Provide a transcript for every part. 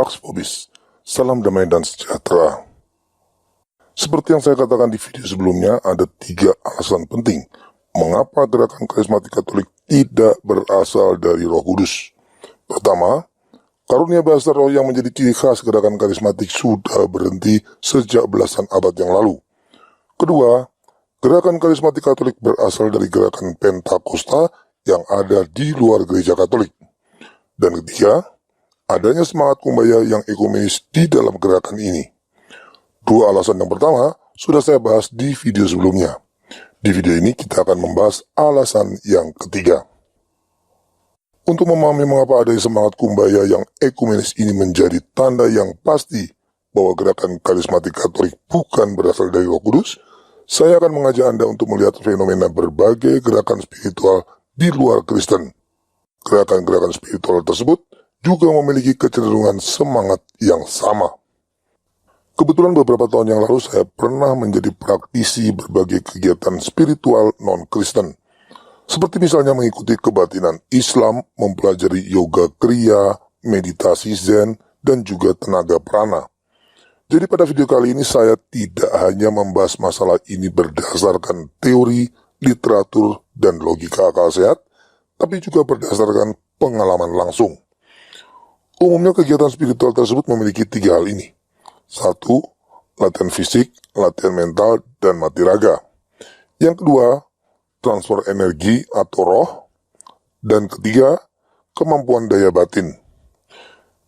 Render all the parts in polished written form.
Pax Vobis, salam damai dan sejahtera. Seperti yang saya katakan di video sebelumnya, ada 3 alasan penting mengapa gerakan karismatik Katolik tidak berasal dari Roh Kudus. Pertama, karunia bahasa roh yang menjadi ciri khas gerakan karismatik sudah berhenti sejak belasan abad yang lalu. Kedua, gerakan karismatik Katolik berasal dari gerakan Pentakosta yang ada di luar gereja Katolik. Dan ketiga, adanya semangat kumbaya yang ekumenis di dalam gerakan ini. 2 alasan yang pertama sudah saya bahas di video sebelumnya. Di video ini kita akan membahas alasan yang ketiga. Untuk memahami mengapa adanya semangat kumbaya yang ekumenis ini menjadi tanda yang pasti bahwa gerakan karismatik Katolik bukan berasal dari Roh Kudus, saya akan mengajak Anda untuk melihat fenomena berbagai gerakan spiritual di luar Kristen. Gerakan-gerakan spiritual tersebut juga memiliki kecenderungan semangat yang sama. Kebetulan beberapa tahun yang lalu saya pernah menjadi praktisi berbagai kegiatan spiritual non-Kristen. Seperti misalnya mengikuti kebatinan Islam, mempelajari yoga kriya, meditasi zen, dan juga tenaga prana. Jadi pada video kali ini saya tidak hanya membahas masalah ini berdasarkan teori, literatur, dan logika akal sehat, tapi juga berdasarkan pengalaman langsung. Umumnya kegiatan spiritual tersebut memiliki 3 hal ini. 1. Latihan fisik, latihan mental, dan mati raga. Yang kedua, transfer energi atau roh. Dan ketiga, kemampuan daya batin.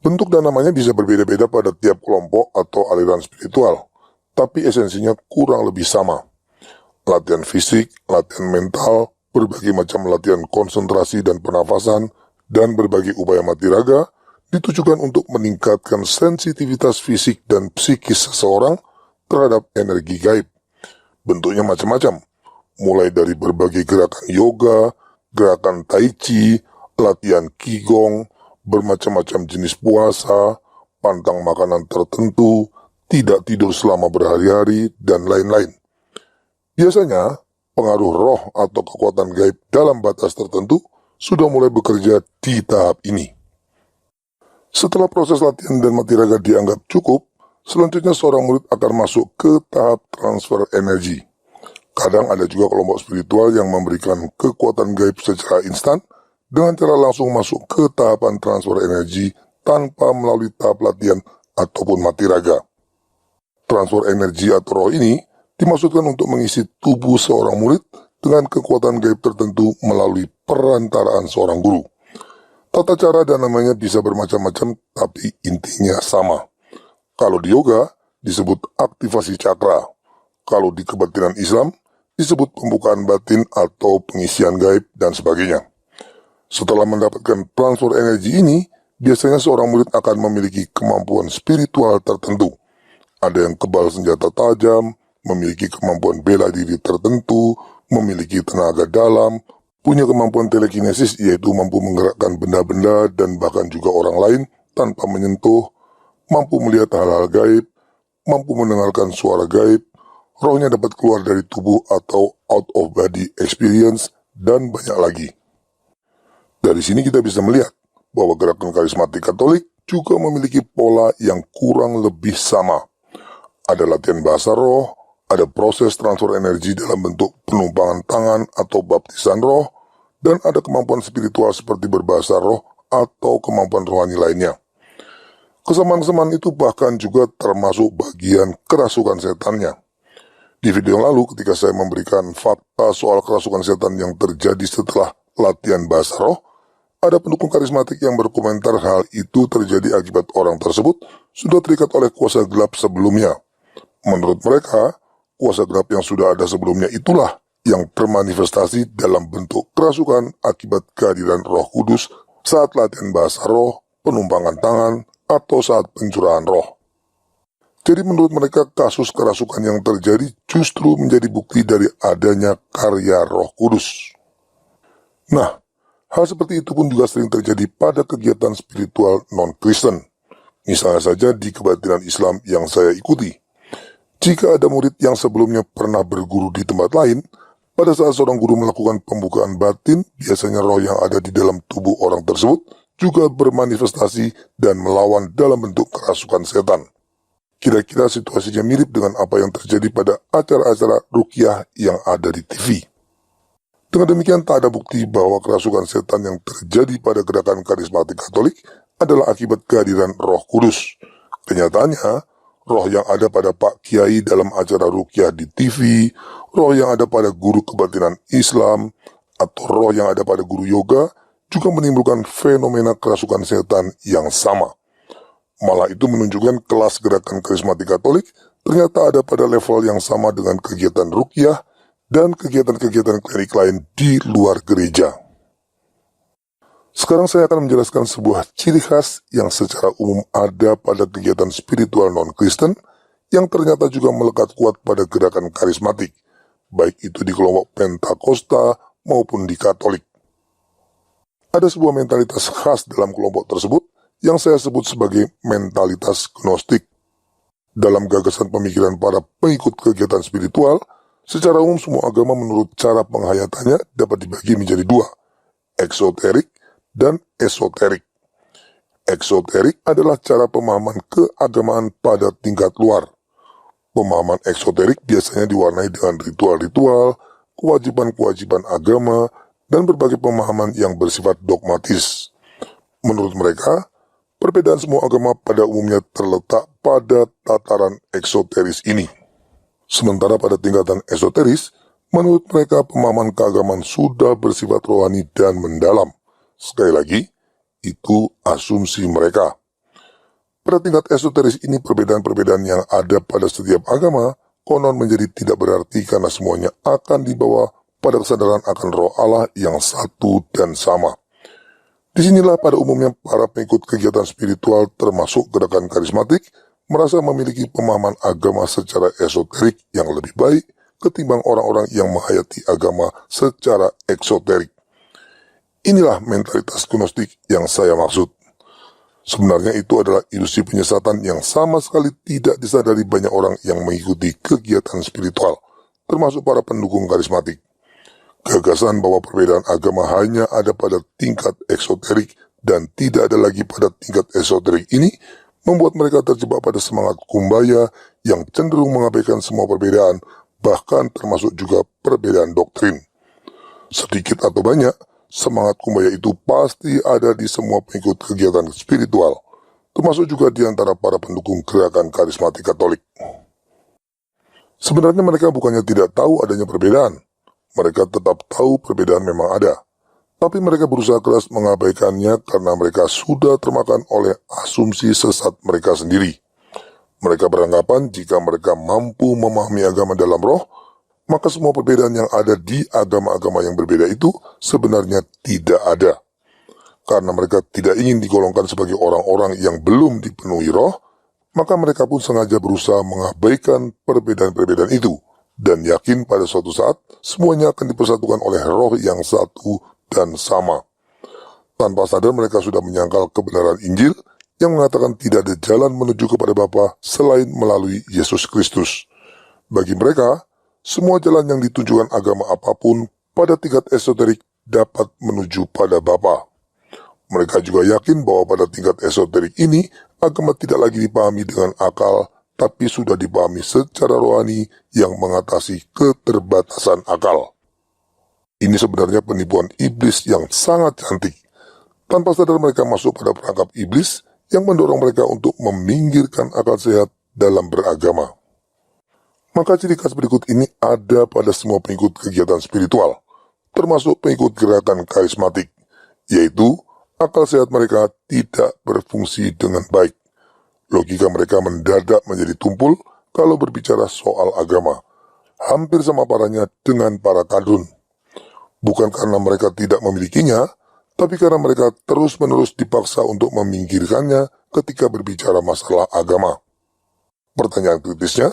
Bentuk dan namanya bisa berbeda-beda pada tiap kelompok atau aliran spiritual, tapi esensinya kurang lebih sama. Latihan fisik, latihan mental, berbagai macam latihan konsentrasi dan pernafasan, dan berbagai upaya mati raga ditujukan untuk meningkatkan sensitivitas fisik dan psikis seseorang terhadap energi gaib. Bentuknya macam-macam, mulai dari berbagai gerakan yoga, gerakan tai chi, latihan qigong, bermacam-macam jenis puasa, pantang makanan tertentu, tidak tidur selama berhari-hari, dan lain-lain. Biasanya, pengaruh roh atau kekuatan gaib dalam batas tertentu sudah mulai bekerja di tahap ini. Setelah proses latihan dan mati raga dianggap cukup, selanjutnya seorang murid akan masuk ke tahap transfer energi. Kadang ada juga kelompok spiritual yang memberikan kekuatan gaib secara instan dengan cara langsung masuk ke tahapan transfer energi tanpa melalui tahap latihan ataupun mati raga. Transfer energi atau roh ini dimaksudkan untuk mengisi tubuh seorang murid dengan kekuatan gaib tertentu melalui perantaraan seorang guru. Tata cara dan namanya bisa bermacam-macam, tapi intinya sama. Kalau di yoga, disebut aktivasi cakra. Kalau di kebatinan Islam, disebut pembukaan batin atau pengisian gaib dan sebagainya. Setelah mendapatkan transfer energi ini, biasanya seorang murid akan memiliki kemampuan spiritual tertentu. Ada yang kebal senjata tajam, memiliki kemampuan bela diri tertentu, memiliki tenaga dalam, punya kemampuan telekinesis yaitu mampu menggerakkan benda-benda dan bahkan juga orang lain tanpa menyentuh, mampu melihat hal-hal gaib, mampu mendengarkan suara gaib, rohnya dapat keluar dari tubuh atau out of body experience, dan banyak lagi. Dari sini kita bisa melihat bahwa gerakan karismatik Katolik juga memiliki pola yang kurang lebih sama. Ada latihan bahasa roh, ada proses transfer energi dalam bentuk penumpangan tangan atau baptisan roh, dan ada kemampuan spiritual seperti berbahasa roh atau kemampuan rohani lainnya. Kesamaan-kesamaan itu bahkan juga termasuk bagian kerasukan setannya. Di video yang lalu ketika saya memberikan fakta soal kerasukan setan yang terjadi setelah latihan bahasa roh, ada pendukung karismatik yang berkomentar hal itu terjadi akibat orang tersebut sudah terikat oleh kuasa gelap sebelumnya. Menurut mereka, kuasa gelap yang sudah ada sebelumnya itulah yang termanifestasi dalam bentuk kerasukan akibat kehadiran Roh Kudus saat latihan bahasa roh, penumpangan tangan, atau saat pencurahan roh. Jadi menurut mereka kasus kerasukan yang terjadi justru menjadi bukti dari adanya karya Roh Kudus. Nah, hal seperti itu pun juga sering terjadi pada kegiatan spiritual non-Kristen. Misalnya saja di kebatinan Islam yang saya ikuti. Jika ada murid yang sebelumnya pernah berguru di tempat lain, pada saat seorang guru melakukan pembukaan batin, biasanya roh yang ada di dalam tubuh orang tersebut juga bermanifestasi dan melawan dalam bentuk kerasukan setan. Kira-kira situasinya mirip dengan apa yang terjadi pada acara-acara ruqyah yang ada di TV. Dengan demikian, tak ada bukti bahwa kerasukan setan yang terjadi pada gerakan karismatik Katolik adalah akibat kehadiran Roh Kudus. Kenyataannya, roh yang ada pada Pak Kiai dalam acara ruqyah di TV, roh yang ada pada guru kebatinan Islam, atau roh yang ada pada guru yoga juga menimbulkan fenomena kerasukan setan yang sama. Malah itu menunjukkan kelas gerakan karismatik Katolik ternyata ada pada level yang sama dengan kegiatan ruqyah dan kegiatan-kegiatan klinik lain di luar gereja. Sekarang saya akan menjelaskan sebuah ciri khas yang secara umum ada pada kegiatan spiritual non-Kristen yang ternyata juga melekat kuat pada gerakan karismatik, baik itu di kelompok Pentakosta maupun di Katolik. Ada sebuah mentalitas khas dalam kelompok tersebut yang saya sebut sebagai mentalitas gnostik. Dalam gagasan pemikiran para pengikut kegiatan spiritual, secara umum semua agama menurut cara penghayatannya dapat dibagi menjadi dua, eksoterik dan esoterik. Eksoterik adalah cara pemahaman keagamaan pada tingkat luar. Pemahaman eksoterik biasanya diwarnai dengan ritual-ritual, kewajiban-kewajiban agama, dan berbagai pemahaman yang bersifat dogmatis. Menurut mereka, perbedaan semua agama pada umumnya terletak pada tataran eksoteris ini. Sementara pada tingkatan esoteris, menurut mereka pemahaman keagamaan sudah bersifat rohani dan mendalam. Sekali lagi, itu asumsi mereka. Pada tingkat esoteris ini perbedaan-perbedaan yang ada pada setiap agama konon menjadi tidak berarti karena semuanya akan dibawa pada kesadaran akan roh Allah yang satu dan sama. Disinilah pada umumnya para pengikut kegiatan spiritual termasuk gerakan karismatik merasa memiliki pemahaman agama secara esoterik yang lebih baik ketimbang orang-orang yang menghayati agama secara eksoterik. Inilah mentalitas gnostik yang saya maksud. Sebenarnya itu adalah ilusi penyesatan yang sama sekali tidak disadari banyak orang yang mengikuti kegiatan spiritual, termasuk para pendukung karismatik. Gagasan bahwa perbedaan agama hanya ada pada tingkat eksoterik dan tidak ada lagi pada tingkat esoterik ini membuat mereka terjebak pada semangat kumbaya yang cenderung mengabaikan semua perbedaan, bahkan termasuk juga perbedaan doktrin. Sedikit atau banyak, semangat kumbaya itu pasti ada di semua pengikut kegiatan spiritual, termasuk juga di antara para pendukung gerakan karismatik Katolik. Sebenarnya mereka bukannya tidak tahu adanya perbedaan. Mereka tetap tahu perbedaan memang ada, tapi mereka berusaha keras mengabaikannya karena mereka sudah termakan oleh asumsi sesat mereka sendiri. Mereka beranggapan jika mereka mampu memahami agama dalam roh, maka semua perbedaan yang ada di agama-agama yang berbeda itu sebenarnya tidak ada. Karena mereka tidak ingin digolongkan sebagai orang-orang yang belum dipenuhi roh, maka mereka pun sengaja berusaha mengabaikan perbedaan-perbedaan itu, dan yakin pada suatu saat semuanya akan dipersatukan oleh roh yang satu dan sama. Tanpa sadar mereka sudah menyangkal kebenaran Injil yang mengatakan tidak ada jalan menuju kepada Bapa selain melalui Yesus Kristus. Bagi mereka, semua jalan yang ditunjukkan agama apapun pada tingkat esoterik dapat menuju pada Bapa. Mereka juga yakin bahwa pada tingkat esoterik ini agama tidak lagi dipahami dengan akal, tapi sudah dipahami secara rohani yang mengatasi keterbatasan akal. Ini sebenarnya penipuan iblis yang sangat cantik. Tanpa sadar mereka masuk pada perangkap iblis yang mendorong mereka untuk meminggirkan akal sehat dalam beragama. Maka ciri khas berikut ini ada pada semua pengikut kegiatan spiritual, termasuk pengikut gerakan karismatik, yaitu akal sehat mereka tidak berfungsi dengan baik. Logika mereka mendadak menjadi tumpul kalau berbicara soal agama. Hampir sama parahnya dengan para kadrun. Bukan karena mereka tidak memilikinya, tapi karena mereka terus-menerus dipaksa untuk meminggirkannya ketika berbicara masalah agama. Pertanyaan kritisnya,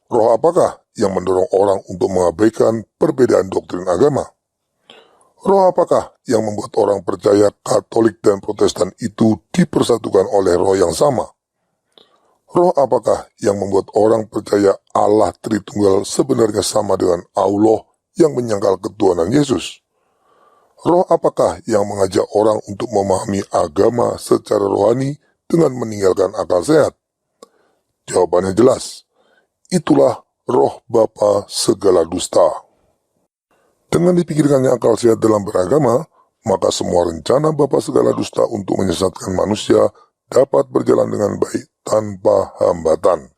roh apakah yang mendorong orang untuk mengabaikan perbedaan doktrin agama? Roh apakah yang membuat orang percaya Katolik dan Protestan itu dipersatukan oleh roh yang sama? Roh apakah yang membuat orang percaya Allah Tritunggal sebenarnya sama dengan Allah yang menyangkal ketuhanan Yesus? roh apakah yang mengajak orang untuk memahami agama secara rohani dengan meninggalkan akal sehat? Jawabannya jelas. Itulah roh bapa segala dusta. Dengan dipikirkannya akal sehat dalam beragama, maka semua rencana bapa segala dusta untuk menyesatkan manusia dapat berjalan dengan baik tanpa hambatan.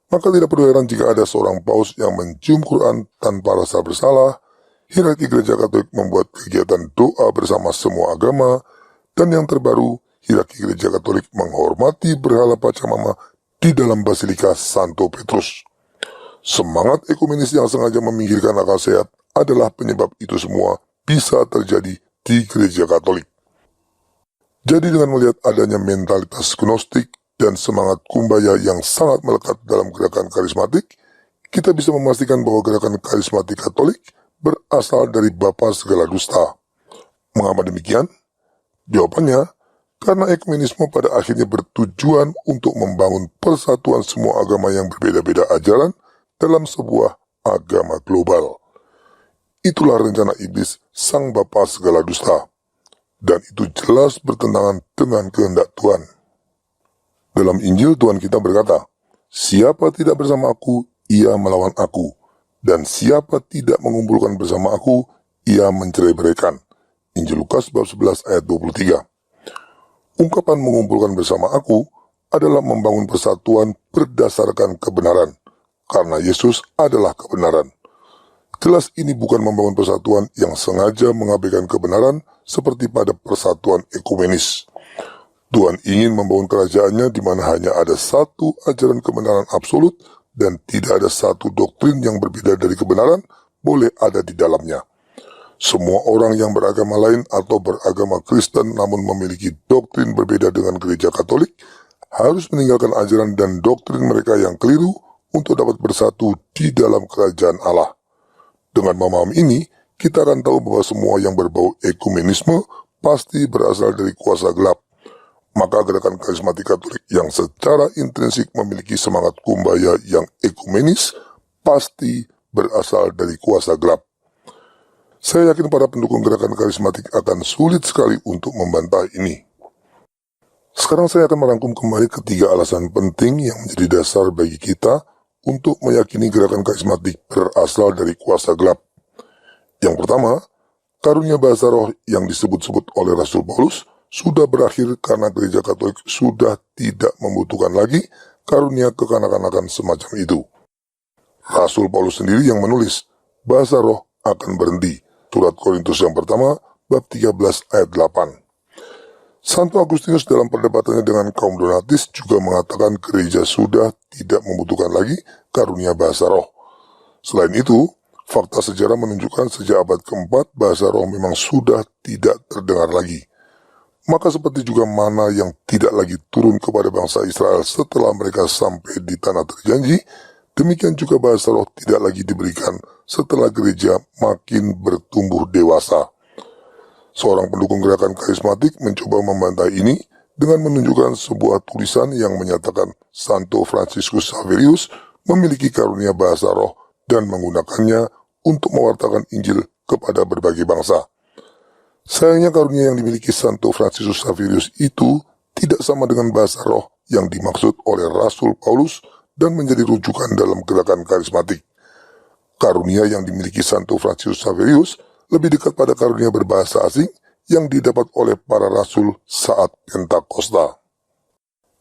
Maka tidak perlu heran jika ada seorang paus yang mencium Quran tanpa rasa bersalah. Hierarki Gereja Katolik membuat kegiatan doa bersama semua agama, dan yang terbaru, hierarki Gereja Katolik menghormati berhala pacamama di dalam Basilika Santo Petrus. Semangat ekumenis yang sengaja meminggirkan akal sehat adalah penyebab itu semua bisa terjadi di Gereja Katolik. Jadi dengan melihat adanya mentalitas gnostik dan semangat kumbaya yang sangat melekat dalam gerakan karismatik, kita bisa memastikan bahwa gerakan karismatik Katolik berasal dari bapa segala dusta. Mengapa demikian? Jawabannya, karena ekumenisme pada akhirnya bertujuan untuk membangun persatuan semua agama yang berbeda-beda ajaran dalam sebuah agama global. Itulah rencana iblis sang bapa segala dusta, dan itu jelas bertentangan dengan kehendak Tuhan. Dalam Injil Tuhan kita berkata, "Siapa tidak bersama aku, ia melawan aku, dan siapa tidak mengumpulkan bersama aku, ia mencerai-beraikan." Injil Lukas bab 11 ayat 23. Ungkapan mengumpulkan bersama aku adalah membangun persatuan berdasarkan kebenaran, karena Yesus adalah kebenaran. Jelas ini bukan membangun persatuan yang sengaja mengabaikan kebenaran seperti pada persatuan ekumenis. Tuhan ingin membangun kerajaannya di mana hanya ada satu ajaran kebenaran absolut dan tidak ada satu doktrin yang berbeda dari kebenaran boleh ada di dalamnya. Semua orang yang beragama lain atau beragama Kristen namun memiliki doktrin berbeda dengan Gereja Katolik harus meninggalkan ajaran dan doktrin mereka yang keliru untuk dapat bersatu di dalam kerajaan Allah. Dengan memahami ini, kita akan tahu bahwa semua yang berbau ekumenisme pasti berasal dari kuasa gelap. Maka gerakan karismatik Katolik yang secara intrinsik memiliki semangat kumbaya yang ekumenis pasti berasal dari kuasa gelap. Saya yakin para pendukung gerakan karismatik akan sulit sekali untuk membantah ini. Sekarang saya akan merangkum kembali ketiga alasan penting yang menjadi dasar bagi kita untuk meyakini gerakan karismatik berasal dari kuasa gelap. Yang pertama, karunia bahasa roh yang disebut-sebut oleh Rasul Paulus sudah berakhir karena Gereja Katolik sudah tidak membutuhkan lagi karunia kekanak-kanakan semacam itu. Rasul Paulus sendiri yang menulis, bahasa roh akan berhenti. Surat Korintus yang pertama, bab 13 ayat 8. Santo Agustinus dalam perdebatannya dengan kaum Donatis juga mengatakan gereja sudah tidak membutuhkan lagi karunia bahasa roh. Selain itu, fakta sejarah menunjukkan sejak abad keempat bahasa roh memang sudah tidak terdengar lagi. Maka seperti juga mana yang tidak lagi turun kepada bangsa Israel setelah mereka sampai di tanah terjanji, demikian juga bahasa roh tidak lagi diberikan setelah gereja makin bertumbuh dewasa. Seorang pendukung gerakan karismatik mencoba membantah ini dengan menunjukkan sebuah tulisan yang menyatakan Santo Fransiskus Xaverius memiliki karunia bahasa roh dan menggunakannya untuk mewartakan Injil kepada berbagai bangsa. Sayangnya karunia yang dimiliki Santo Fransiskus Xaverius itu tidak sama dengan bahasa roh yang dimaksud oleh Rasul Paulus dan menjadi rujukan dalam gerakan karismatik. Karunia yang dimiliki Santo Fransiskus Xaverius lebih dekat pada karunia berbahasa asing yang didapat oleh para rasul saat Pentakosta.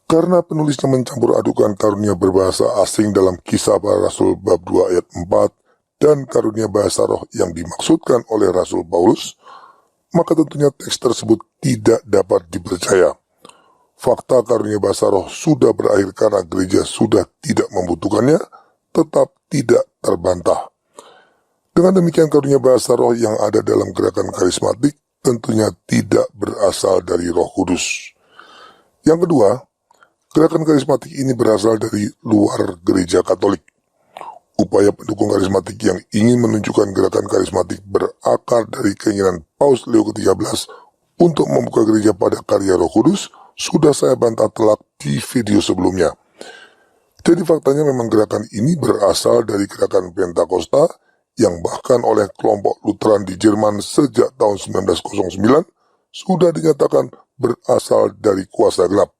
Karena penulisnya mencampur adukan karunia berbahasa asing dalam Kisah Para Rasul bab 2 ayat 4 dan karunia bahasa roh yang dimaksudkan oleh Rasul Paulus, maka tentunya teks tersebut tidak dapat dipercaya. Fakta karunia bahasa roh sudah berakhir karena gereja sudah tidak membutuhkannya, tetap tidak terbantah. Dengan demikian karunia bahasa roh yang ada dalam gerakan karismatik tentunya tidak berasal dari Roh Kudus. Yang kedua, gerakan karismatik ini berasal dari luar Gereja Katolik. Upaya pendukung karismatik yang ingin menunjukkan gerakan karismatik berakar dari keinginan Paus Leo ke-13 untuk membuka gereja pada karya Roh Kudus sudah saya bantah telak di video sebelumnya. Jadi faktanya memang gerakan ini berasal dari gerakan Pentakosta yang bahkan oleh kelompok Lutheran di Jerman sejak tahun 1909 sudah dinyatakan berasal dari kuasa gelap.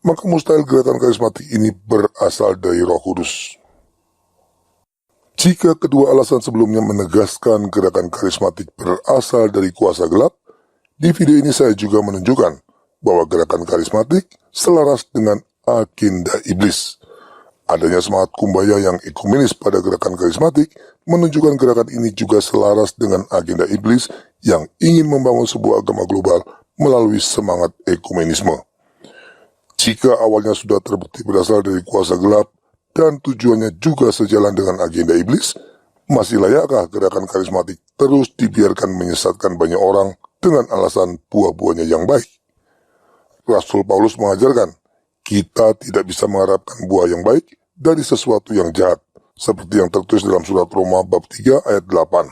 Maka mustahil gerakan karismatik ini berasal dari Roh Kudus. Jika kedua alasan sebelumnya menegaskan gerakan karismatik berasal dari kuasa gelap, di video ini saya juga menunjukkan bahwa gerakan karismatik selaras dengan agenda iblis. Adanya semangat kumbaya yang ekumenis pada gerakan karismatik menunjukkan gerakan ini juga selaras dengan agenda iblis yang ingin membangun sebuah agama global melalui semangat ekumenisme. Jika awalnya sudah terbukti berasal dari kuasa gelap dan tujuannya juga sejalan dengan agenda iblis, masih layakkah gerakan karismatik terus dibiarkan menyesatkan banyak orang dengan alasan buah-buahnya yang baik? Rasul Paulus mengajarkan, kita tidak bisa mengharapkan buah yang baik dari sesuatu yang jahat, seperti yang tertulis dalam surat Roma bab 3 ayat 8.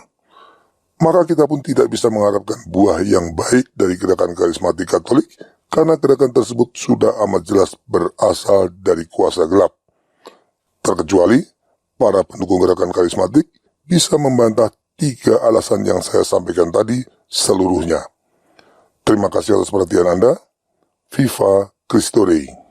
Maka kita pun tidak bisa mengharapkan buah yang baik dari gerakan karismatik Katolik, karena gerakan tersebut sudah amat jelas berasal dari kuasa gelap. Terkecuali, para pendukung gerakan karismatik bisa membantah 3 alasan yang saya sampaikan tadi seluruhnya. Terima kasih atas perhatian Anda. Viva Cristo Rei.